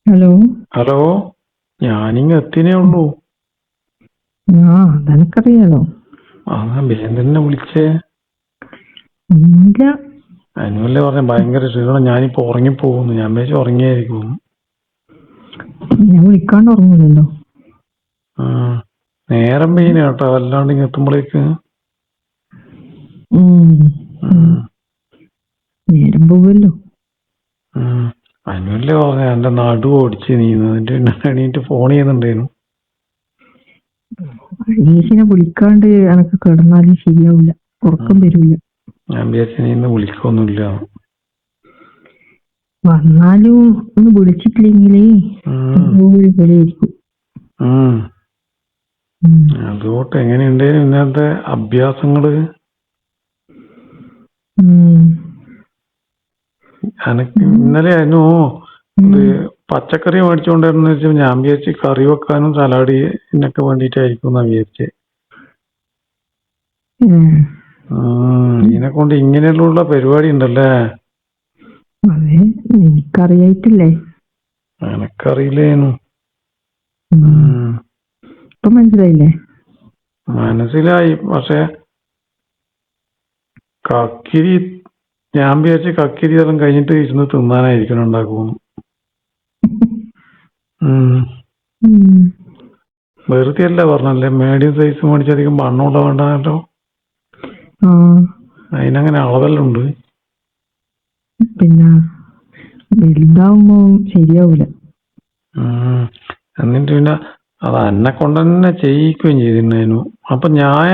Hello. Hello, ഞാനിങ്ങ് എത്തിനേ ഉള്ളൂ. അതെനക്കറിയാലോ. ബേന്തിനെ വിളിച്ചേ? ഇല്ല. അനുവല്ലേ പറഞ്ഞ ഭയങ്കര ക്ഷീണം, ഞാനിപ്പോ ഉറങ്ങിപ്പോകുന്നു. ഞാൻ വിചാരിച്ചു ഉറങ്ങിയായിരിക്കും. ഞാൻ വിളിക്കാണ്ട് ഉറങ്ങൂലല്ലോ. നേരം പെയ്യുന്ന കേട്ടോ, അല്ലാണ്ട് ഇങ്ങ് എത്തുമ്പോഴേക്ക് നേരം പോവല്ലോ. അനുവല്ലേ പറഞ്ഞ എന്റെ നടു ഓടിച്ച് നീന്നതിന്റെ പിന്നെ എണീറ്റ് ഫോൺ ചെയ്യുന്നുണ്ടായിരുന്നു. അനീഷിനെ വിളിക്കാണ്ട് എനക്ക് കിടന്നാലും ശരിയാവില്ല, ഉറക്കം വരില്ല. ഞാൻ വിചാരിച്ചു നീ ഇന്ന് വിളിക്കൊന്നുമില്ല. വന്നാലും ഒന്ന് വിളിച്ചിട്ടില്ലെങ്കിലേ വിലയിരിക്കും. അതുകൊണ്ട് എങ്ങനെയുണ്ട് ഇന്നത്തെ അഭ്യാസങ്ങള്? എനക്ക് ഇന്നലെ അനു പച്ചക്കറി മേടിച്ചോണ്ടായിരുന്നു വെച്ചാൽ ഞാൻ വിചാരിച്ച് കറി വെക്കാനും സലാഡിനൊക്കെ വേണ്ടിട്ടായിരിക്കും എന്നാ വിചാരിച്ചേ. ഇതിനെ കൊണ്ട് ഇങ്ങനെയുള്ള പരിപാടി ഉണ്ടല്ലേ? അതെ, എനിക്കറിയായിട്ടില്ലേ? എനക്കറിയില്ലേനു. ഇപ്പൊ മനസ്സിലായില്ലേ? മനസ്സിലായി, പക്ഷെ കക്കിരി ഞാൻ വിചാരിച്ച കക്കിരി എല്ലാം കഴിഞ്ഞിട്ട് ഇരുന്ന് തിന്നാനായിരിക്കണം ഉണ്ടാക്കുന്നു. വെറുതെ അല്ല പറഞ്ഞല്ലേ, മീഡിയം സൈസ് മേടിച്ചധികം വണ്ണമുള്ള വേണ്ടല്ലോ. അതിനങ്ങനെ അളവെല്ലാം ഉണ്ട്. പിന്നെ വലുതാവുമ്പോ ശരിയാവൂല. എന്നിട്ട് പിന്നെ അത് എന്നെ കൊണ്ട് തന്നെ ചെയ്യിക്കുകയും ചെയ്തിരുന്നു. അപ്പൊ ഞാൻ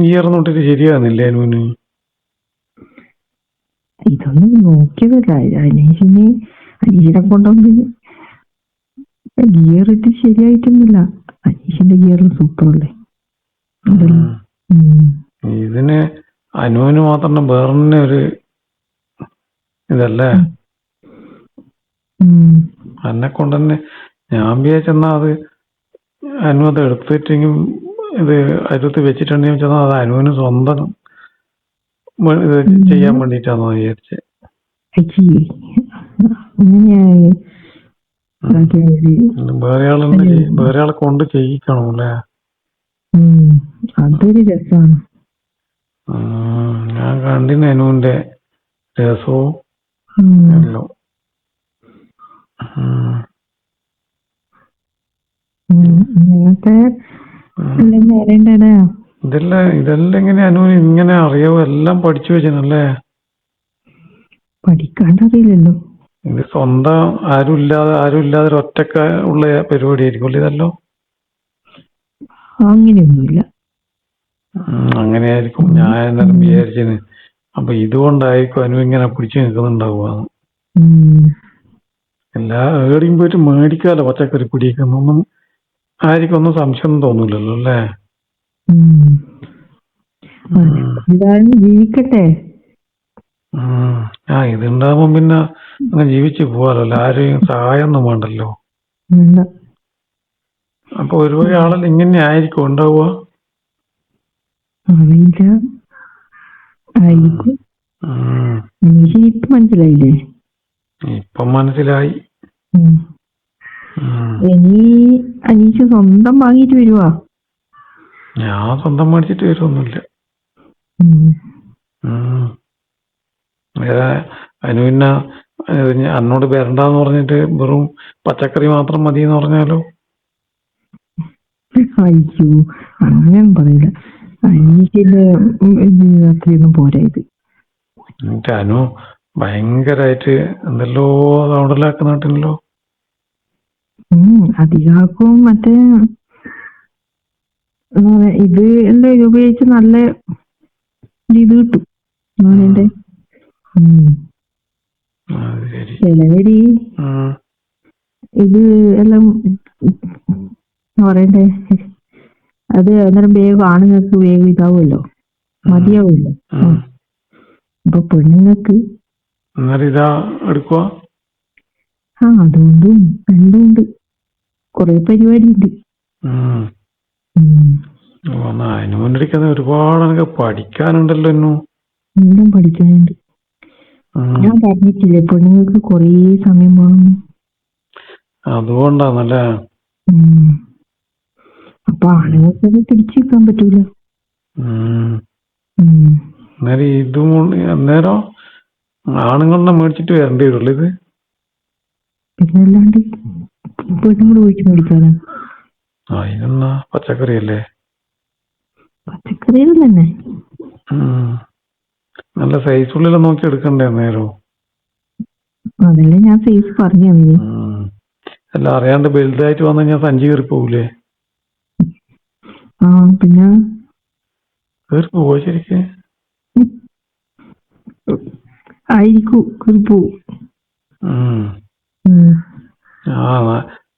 ഗിയർന്നിട്ടിട്ട് ശരിയാകുന്നില്ല അനുവിന്. ഇതൊന്നും നോക്കിയതല്ല, അനീഷിനെ കൊണ്ടൊന്നും ഗിയർ ഇട്ട് ശരിയായിട്ടൊന്നുമില്ല. അനീഷിന്റെ ഗിയർ സൂപ്പറല്ലേ. ഇതിന് അനുവിന് മാത്രം വേറെ ഒരു ഇതല്ലേ. എന്നെ കൊണ്ട് തന്നെ ഞാൻ വിചാരിച്ചെന്നാ അത് അനു അത് എടുത്തിട്ടെങ്കിൽ ഇത് അരുത്ത് വെച്ചിട്ടുണ്ടെങ്കിൽ വെച്ചാൽ അത് അനുവിന് സ്വന്തം ഇത് ചെയ്യാൻ വേണ്ടിട്ടാണോ വിചാരിച്ചേ. വേറെ ആളെ കൊണ്ട് ചെയ്യിക്കണം അല്ലേ? അതൊരു രസമാണ്. ഞാൻ കണ്ടിന് അനുവിന്റെ രസവും എല്ലാം. ഇതെല്ലാം എങ്ങനെ അനുവിന് ഇങ്ങനെ അറിയാവോ? എല്ലാം പഠിച്ചു വെച്ചല്ലേ? പഠിക്കാണ്ടറിയില്ലല്ലോ. ഇത് സ്വന്തം ആരും ഇല്ലാതെ ഒറ്റക്ക ഉള്ള പരിപാടി ആയിരിക്കും ഇതല്ലോ. അങ്ങനെയൊന്നുമില്ല. അങ്ങനെയായിരിക്കും ഞാൻ എന്നാലും വിചാരിച്ചത്. അപ്പൊ ഇതുകൊണ്ടായിരിക്കും അനു ഇങ്ങനെ പിടിച്ചു നിൽക്കുന്നുണ്ടാവുക. എല്ലാ ഏടിയും പോയിട്ട് മേടിക്കാലോ പച്ചക്കറി പിടിക്കുന്നൊന്നും ആയിരിക്കും, ഒന്നും സംശയം തോന്നൂലല്ലോ അല്ലേ? ജീവിക്കട്ടെ. ഇതുണ്ടാവുമ്പോ പിന്നെ അങ്ങ് ജീവിച്ചു പോവാലോ, ആരെയും സഹായം ഒന്നും വേണ്ടല്ലോ. അപ്പൊ ഒരുപാട് ആളെല്ലാം ഇങ്ങനെ ആയിരിക്കും ഉണ്ടാവുക. ഇപ്പൊ മനസ്സിലായില്ലേ? ഇപ്പം മനസ്സിലായി. അനീഷ് സ്വന്തം വാങ്ങിട്ട് വരുവാ? ഞാൻ സ്വന്തം മേടിച്ചിട്ട് വരുമൊന്നുമില്ല. അനുവിന്ന അന്നോട് വരണ്ടെന്ന് പറഞ്ഞിട്ട് വെറും പച്ചക്കറി മാത്രം മതി എന്ന് പറഞ്ഞാലോ? അയ്യോ, അങ്ങനെ പറയില്ല. അനീഷിന്റെ അത്രയൊന്നും പോരാ ഇത്. അനു ഭയങ്കരായിട്ട് എന്തെല്ലോ സൗണ്ടിലാക്കുന്നുണ്ടല്ലോ. അധികാക്കും. മറ്റേ ഇത് എല്ലാം ഉപയോഗിച്ച് നല്ല ഇത് കിട്ടും. ചിലവര് ഇത് എല്ലാം പറയണ്ടേ, അത് അന്നേരം വേഗം ആണുങ്ങൾക്ക് വേഗം ഇതാവുമല്ലോ, മതിയാവുമല്ലോ. അപ്പൊ പെണ്ണുങ്ങൾക്ക് ഇതാ എടുക്കുക. അതുകൊണ്ടും രണ്ടുമുണ്ട്, കൊറേ പരിപാടി ഉണ്ട്. അനുവിനടിക്കുന്ന ഒരുപാട് പഠിക്കാനുണ്ടല്ലോ. എല്ലാം പഠിക്കാനുണ്ട്. ഞാൻ പറഞ്ഞിട്ടില്ലേ പെണ്ണുങ്ങൾക്ക് കൊറേ സമയം വേണം. അതുകൊണ്ടാണല്ലേ. ഉം. അപ്പൊ ആണുങ്ങൾക്കത് പിടിച്ചു നിൽക്കാൻ പറ്റൂല. ഉം. ഉം. അന്നേരം ഇതും അന്നേരം ആണുങ്ങളെ മേടിച്ചിട്ട് വരേണ്ടി വരുള്ളൂ ഇത്. പിന്നല്ലാണ്ട് പെണ്ണുങ്ങൾ പോയിട്ട് മേടിക്കാണ്. അതിനെന്നാ പച്ചക്കറി അല്ലേ. പച്ചക്കറികൾ തന്നെ. നല്ല സൈസുള്ളിൽ നോക്കി എടുക്കണ്ടേ നേരം. അതല്ലേ ഞാൻ സൈസ് പറഞ്ഞു തന്നെ. അല്ല അറിയാണ്ട് വലുതായിട്ട് വന്നു കഴിഞ്ഞാൽ സഞ്ചി കയറി പോകൂലേ. ആ പിന്നെ കയറി പോവോ ശരിക്ക്? ആയിരിക്കും കീറിപ്പോ.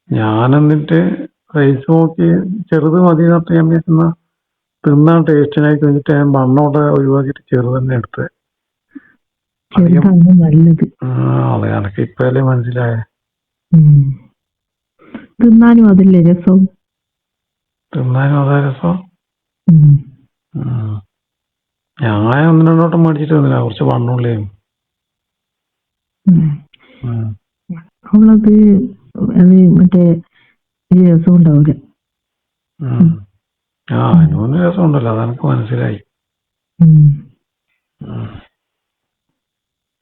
ഞാനെന്നിട്ട് സൈസ് നോക്കി ചെറുത് മതി എന്നിട്ട് ഞാൻ വിചാരിക്കുന്ന തിന്നാൻ ടേസ്റ്റിനായി കഴിഞ്ഞിട്ട് ഞാൻ മണ്ണോടെ ഒഴിവാക്കിയിട്ട് ചെറുത് തന്നെ എടുത്തത്. നല്ലത്. അതെ, എനക്ക് ഇപ്പല്ലേ മനസ്സിലായ. തിന്നാനും അതല്ലേ രസം. തിന്നാനും അതാ രസം. ഞാൻ ഒന്ന് രണ്ടോട്ടം മേടിച്ചിട്ട് തന്നില്ല, കുറച്ച് വണ്ണുള്ളേ ഉള്ളത്. അത് മറ്റേ ഒരു രസം ഉണ്ടാവില്ല. അനുവിന് രസം ഉണ്ടല്ലോ, അതെനിക്ക് മനസ്സിലായി.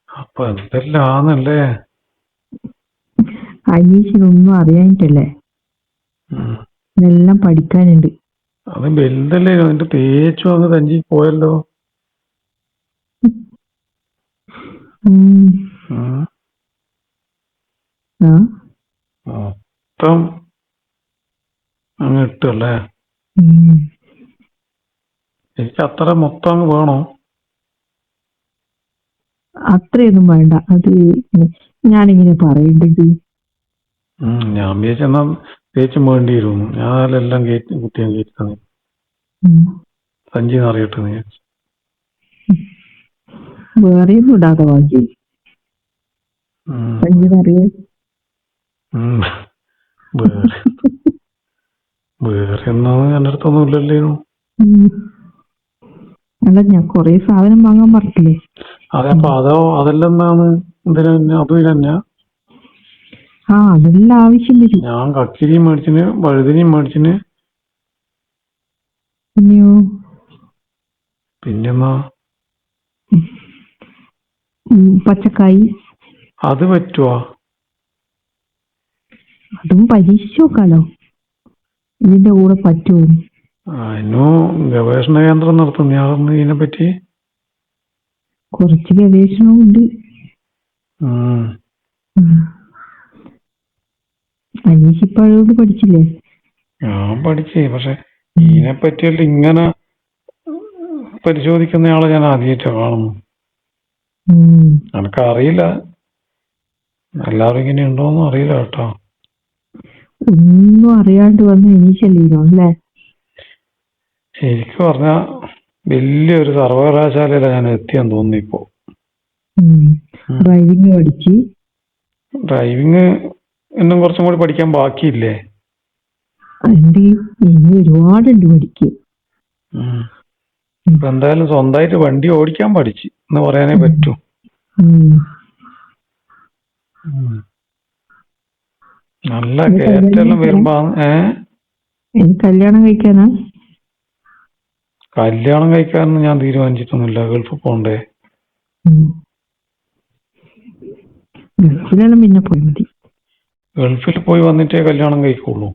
അപ്പൊ എന്തെല്ലാന്നല്ലേ. അനീഷിനൊന്നും അറിയാനിട്ടല്ലേ, ഇതെല്ലാം പഠിക്കാനുണ്ട്. അത് വലുതല്ലേ, അതിന്റെ തേച്ചു അങ്ങ് തഞ്ചി പോയല്ലോ. മൊത്തം അങ്ങ് ഇട്ടല്ലേ. എനിക്ക് അത്ര മൊത്തം അങ്ങ് വേണോ? അത്രയൊന്നും വേണ്ട. അത് ഞാനിങ്ങനെ പറയേണ്ടത്. ഞാൻ വിചാരിച്ചെന്നാ തേച്ചും വേണ്ടി വരുന്നു. ഞാൻ എല്ലാം കുട്ടിയാൻ കയറ്റി തന്നെ സഞ്ചി നിറയട്ടെ നീ. വേറെയൊന്നും ഇടാതെ വാങ്ങി സഞ്ചി നിറയെ. വേറെ ഒന്നും എൻ്റെ അടുത്തൊന്നും ഇല്ലല്ലോ. അല്ല, ഞാൻ കൊറേ സാധനം വാങ്ങാൻ പറഞ്ഞില്ലേ. അതെ, അപ്പൊ അതെല്ലാം എന്താണ്? എന്തിനാ അതും തന്നെ? അതെല്ലാം ആവശ്യം വരും. ഞാൻ കക്കിരിയും മേടിച്ചിന്, വഴുതിനിയും മേടിച്ചിന്. പിന്നെന്നാ പച്ചക്കായി. അത് പറ്റുവാ? അതും പരീക്ഷിച്ചു നോക്കാലോ, ഇതിന്റെ കൂടെ പറ്റുമോ. അതിനു ഗവേഷണ കേന്ദ്രം നടത്തുന്നു അതൊന്നും ഇതിനെ പറ്റി. കുറച്ച് ഗവേഷണവും ഉണ്ട്. അനീഷ് ഇപ്പൊ അതുകൊണ്ട് പഠിച്ചില്ലേ? ഞാൻ പഠിച്ചേ, പക്ഷെ ഇതിനെ പറ്റിയല്ല ഇങ്ങനെ പരിശോധിക്കുന്നയാളെ ഞാൻ ആദ്യമായിട്ടാ കാണുന്നു. എനക്കറിയില്ല, എല്ലാവരും ഇങ്ങനെ ഉണ്ടോന്നും അറിയില്ല കേട്ടോ. ഒന്നും അറിയാണ്ട് വന്ന അനീഷല്ലോ അല്ലേ? ശരിക്കും പറഞ്ഞ വലിയൊരു സർവകലാശാലയില ഞാൻ എത്തിയെന്ന് തോന്നുന്നു ഇപ്പോ. ഡ്രൈവിംഗ് പഠിച്ച്. ഡ്രൈവിംഗ് എന്നും കുറച്ചും കൂടി പഠിക്കാൻ ബാക്കിയില്ലേ? ഇനി ഒരുപാടുണ്ട് പഠിക്ക്. ഇപ്പൊ എന്തായാലും സ്വന്തമായിട്ട് വണ്ടി ഓടിക്കാൻ പഠിച്ചു എന്ന് പറയാനേ പറ്റൂ. നല്ല കയറ്റെല്ലാം വരുമ്പോ കല്യാണം കഴിക്കാനാ? കല്യാണം കഴിക്കാനൊന്നും ഞാൻ തീരുമാനിച്ചിട്ടൊന്നുമില്ല. ഗൾഫിൽ പോണ്ടേ. ഗൾഫിലെല്ലാം പിന്നെ പോയി മതി. ഗൾഫിൽ പോയി വന്നിട്ടേ കല്യാണം കഴിക്കുള്ളൂ.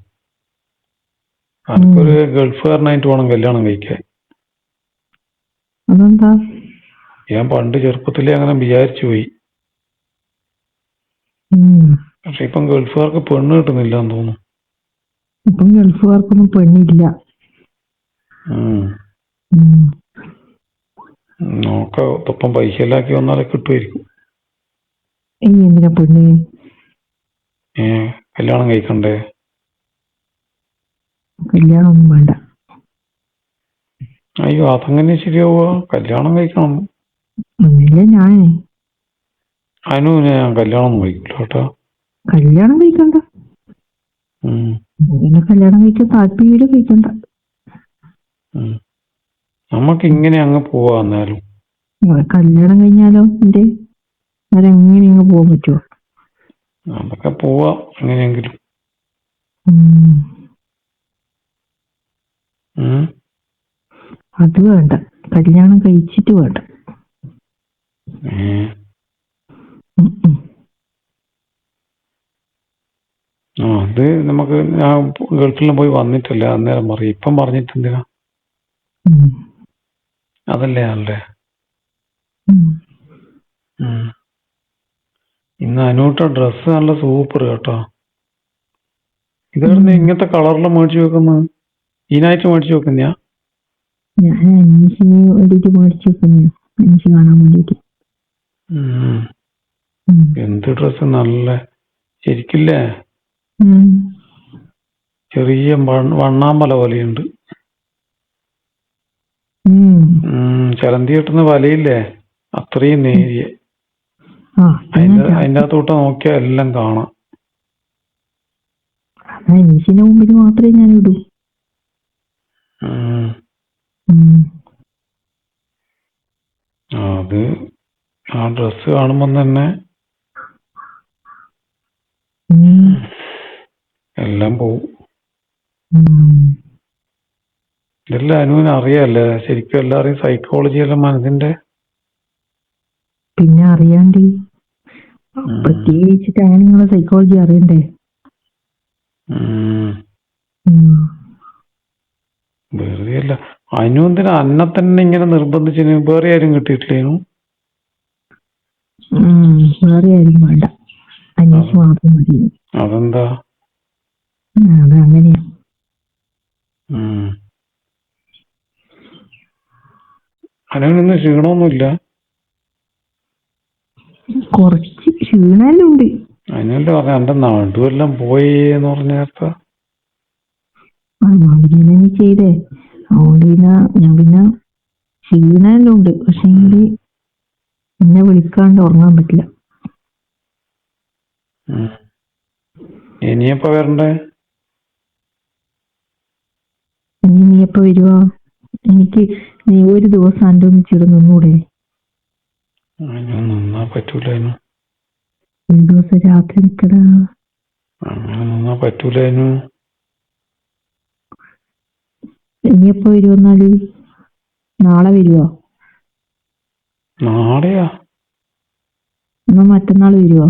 അനക്കൊരു ഗൾഫുകാരനായിട്ട് വേണം കല്യാണം കഴിക്കാൻ. അതെന്താ? ഞാൻ പണ്ട് ചെറുപ്പത്തിലേ അങ്ങനെ വിചാരിച്ചു പോയി. പക്ഷെ ഇപ്പം ഗൾഫുകാർക്ക് പെണ്ണ് കിട്ടുന്നില്ല എന്ന് തോന്നുന്നു. ഇപ്പം ഗൾഫുകാർക്കൊന്നും പെണ്ണില്ല. നോക്കാം, പൈസ എല്ലാക്കി വന്നാലേ കിട്ടുമായിരിക്കും. ഇനി എന്തിനാ പെണ്ണ്? കല്യാണം കഴിക്കണ്ടേ? കല്യാണം ഒന്നും വേണ്ട. അയ്യോ, അതങ്ങനെ ശരിയാവുക? കല്യാണം കഴിക്കണം. അനുവിനെ ഞാൻ കല്യാണം ഒന്നും കഴിക്കില്ല കേട്ടോ. കല്യാണം കഴിക്കണ്ട. കല്യാണം കഴിക്കാൻ താല്പര്യം കഴിക്കണ്ട. നമ്മക്ക് ഇങ്ങനെ അങ്ങ് പോവാ. എന്നാലും കല്യാണം കഴിഞ്ഞാലോ എന്റെ എങ്ങനെ അങ്ങ് പോകാൻ പറ്റുമോ? നമുക്ക് പോവാം എങ്ങനെയെങ്കിലും. ഉം. ഉം. അത് വേണ്ട, കല്യാണം കഴിച്ചിട്ട് വേണ്ട. ഏ. ഉം, ഉം. അത് നമുക്ക് ഞാൻ ഗൾഫിലും പോയി വന്നിട്ടില്ല, അന്നേരം പറയും. ഇപ്പം പറഞ്ഞിട്ട് എന്തിനാ? ഉം. അതല്ലേ നല്ലേ. ഉം. ഇന്ന് അനൂട്ട ഡ്രസ്സ് നല്ല സൂപ്പർ കേട്ടോ. ഇതെവിടുന്ന് ഇങ്ങനത്തെ കളറില് മേടിച്ചു വെക്കുന്നത്? ഇതിനായിട്ട് മേടിച്ചു വെക്കുന്നയാ? ഞാൻ അനീഷിന് വേണ്ടിട്ട് മേടിച്ചു വെക്കുന്ന, അനീഷ് കാണാൻ വേണ്ടിട്ട്. എന്ത് ഡ്രസ്സ് നല്ല ശരിക്കില്ലേ, ഉം. ചെറിയ വണ്ണാമ്പല പോലെയുണ്ട്. ചലന്തി കിട്ടുന്ന വലയില്ലേ, അത്രയും നേരിയ. അതിന്റെ അകത്തോട്ട് നോക്കിയാൽ എല്ലാം കാണാം. അനീഷിന്റെ മുമ്പിൽ മാത്രമേ ഞാൻ ഇടൂ. അത് ആ ഡ്രസ്സ് കാണുമ്പോ തന്നെ എല്ലാം പോവും. ഇതെല്ലാം അനുവിന് അറിയാല്ലേ ശരിക്കും, എല്ലാരെയും സൈക്കോളജി എല്ലാം മനസ്സിന്റെ. പിന്നെ അറിയാണ്ട്, പ്രത്യേകിച്ചിട്ട് ആണുങ്ങളെ സൈക്കോളജി അറിയണ്ടേ. വെറുതെ അല്ല അനു, എന്തിനാ അന്നെ തന്നെ ഇങ്ങനെ നിർബന്ധിച്ചിന്? വേറെ ആരും കിട്ടിയിട്ടില്ലേനു? വേറെ ആരും വേണ്ട, അന്വേഷിച്ച് മാത്രം മതി. അതെന്താ? അതങ്ങനെയാ. അനുവിനൊന്നും ക്ഷീണമൊന്നുമില്ല? കുറച്ച് ക്ഷീണെല്ലാം ഉണ്ട്. അനുവല്ലേ പറഞ്ഞ എന്റെ നടുവെല്ലാം പോയെന്ന് പറഞ്ഞ നേരത്തെ. നീ ചെയ്തേ, അതുകൊണ്ട് ഞാൻ പിന്നെ ക്ഷീണെല്ലാം ഉണ്ട്. പക്ഷെ എന്നെ വിളിക്കാണ്ട് ഉറങ്ങാൻ പറ്റില്ല. ഇനിയപ്പ വരണ്ടേ? നീ എപ്പ വരുവാ? എനിക്ക് നീ ഒരു ദിവസം എൻ്റെ ഒന്നിച്ചിട്ട് നിന്നൂടെ? നിന്നാ പറ്റൂലായിരുന്നു. ഒരു ദിവസം രാത്രി നിക്കടാ. അങ്ങനെ നിന്നാ പറ്റൂലായിരുന്നു. ഇനി എപ്പോ വരുവന്നാല്? നാളെ വരുവോ? നാളെയാ? എന്നാ മറ്റന്നാൾ വരുവോ?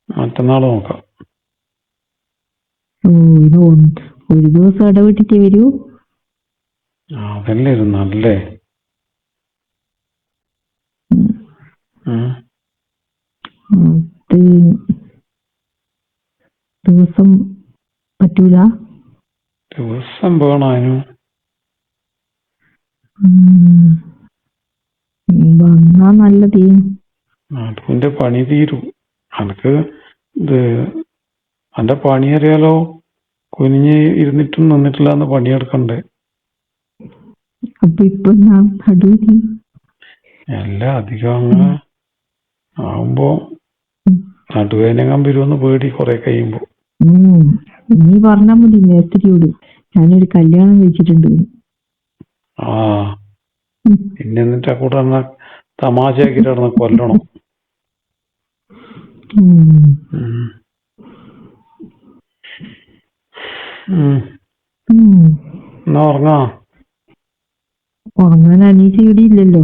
മറ്റന്നാൾ നോക്കാം. ഇത് ഒരു ദിവസം ഇടവിട്ടിട്ടേ വരൂ. അതല്ലേ നല്ലേ. ദിവസം പറ്റൂല. ദിവസം വേണാനു. വന്നാ നല്ലതേ. അതുന്റെ പണി തീരൂ. അനക്ക് ഇത് എന്റെ പണി അറിയാലോ. കുനിഞ്ഞ് ഇരുന്നിട്ടും നിന്നിട്ടില്ല എന്ന് പണിയെടുക്കണ്ടേ. അപ്പൊ ഇപ്പൊ എല്ലാം അധികം അങ്ങനെ ആവുമ്പോ നടുവേദനകം വരുമെന്ന് പേടി കുറെ കഴിയുമ്പോ. നീ പറഞ്ഞാ മതി മേസ്ത്രിയോട്, ഞാനൊരു കല്യാണം കഴിച്ചിട്ടുണ്ട്. പിന്നെ എന്നിട്ട് കൂടെ തമാശയാക്കിട്ട് നടന്ന് കൊല്ലണം. എന്നാ ഉറങ്ങാ. ഉറങ്ങാൻ അനീച്ച ഇവിടെ ഇല്ലല്ലോ.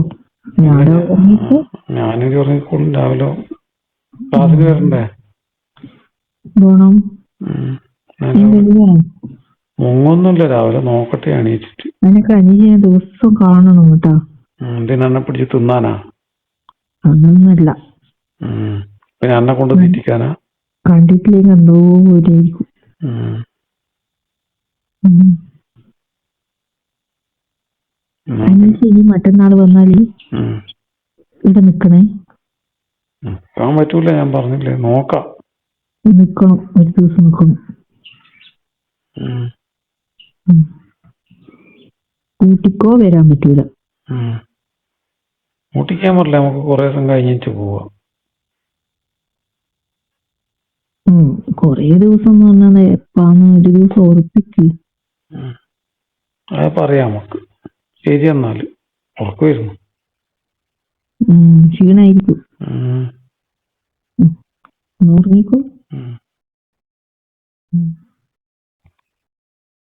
ഞാനൊരു ഉറങ്ങിക്കോളും. രാവിലെ ക്ലാസ്സിന് വരണ്ടേ? പോണം. മുങ്ങൊന്നുമില്ല, രാവിലെ നോക്കട്ടെ എണീറ്റിട്ട്. എനിക്ക് അനീചിനെ ദിവസം കാണണം കേട്ടാ. എന്തിനെന്നെ പിടിച്ച് തിന്നാനാ? അതൊന്നല്ല, പിന്നെ എന്നെ കൊണ്ട് തീറ്റിക്കാനാ? കണ്ടിട്ടില്ലെങ്കിൽ എന്തോ പോലെയായിരിക്കും. ഇനി മറ്റന്നാൾ വന്നാല് ഇവിടെ നിക്കണേ. നിക്കാൻ പറ്റൂല, ഞാൻ പറഞ്ഞില്ലേ. നോക്കാം. നിക്കണം, ഒരു ദിവസം നിക്കണം. ഊട്ടിക്കോ വരാൻ പറ്റൂല. ഊട്ടിക്കാൻ പറ്റില്ല, നമുക്ക് കുറെ ദിവസം കഴിഞ്ഞിട്ട് പോവാം. കൊറേ ദിവസം എന്ന് പറഞ്ഞാൽ എപ്പാന്ന് ഒരു ദിവസം ഉറപ്പിക്ക്. അത് പറയാം നമുക്ക്. ശരി, എന്നാല് ഉറക്കം വരുന്നു. ക്ഷീണായിരിക്കും. ഉറങ്ങിക്കോ.